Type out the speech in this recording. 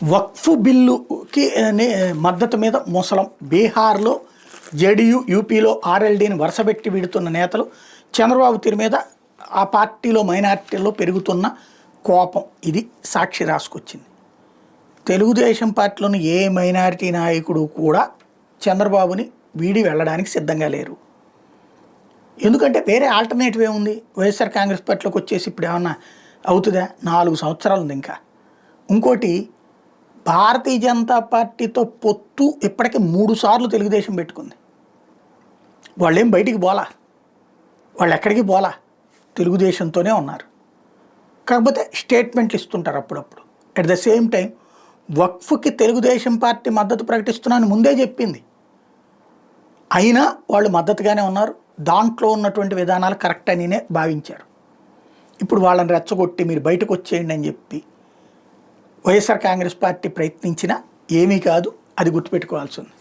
వక్ఫ్ బిల్లుకి మద్దతు మీద ముసలం బీహార్లో జేడీయూ, యూపీలో ఆర్ఎల్డీని వరుసపెట్టి వీడుతున్న నేతలు చంద్రబాబు తీరు మీద ఆ పార్టీలో మైనారిటీల్లో పెరుగుతున్న కోపం. ఇది సాక్షి రాసుకొచ్చింది. తెలుగుదేశం పార్టీలోని ఏ మైనారిటీ నాయకుడు కూడా చంద్రబాబుని వీడి వెళ్ళడానికి సిద్ధంగా లేరు. ఎందుకంటే వేరే ఆల్టర్నేటివ్ ఏముంది? వైఎస్ఆర్ కాంగ్రెస్ పార్టీలోకి వచ్చేసి ఇప్పుడు ఏమన్నా అవుతుందా? 4 సంవత్సరాలు ఉంది ఇంకా. ఇంకోటి, భారతీయ జనతా పార్టీతో పొత్తు ఇప్పటికే 3 సార్లు తెలుగుదేశం పెట్టుకుంది. వాళ్ళేం బయటికి పోలా, వాళ్ళు ఎక్కడికి పోలా, తెలుగుదేశంతోనే ఉన్నారు. కాకపోతే స్టేట్మెంట్లు ఇస్తుంటారు అప్పుడప్పుడు. అట్ ద సేమ్ టైం వక్ఫ్కి తెలుగుదేశం పార్టీ మద్దతు ప్రకటిస్తున్నానని ముందే చెప్పింది. అయినా వాళ్ళు మద్దతుగానే ఉన్నారు. దాంట్లో ఉన్నటువంటి విధానాలు కరెక్ట్ అనినే భావించారు. ఇప్పుడు వాళ్ళని రెచ్చగొట్టి మీరు బయటకు వచ్చేయండి అని చెప్పి వైఎస్ఆర్ కాంగ్రెస్ పార్టీ ప్రయత్నించినా ఏమీ కాదు. అది గుర్తుపెట్టుకోవాల్సి ఉంది.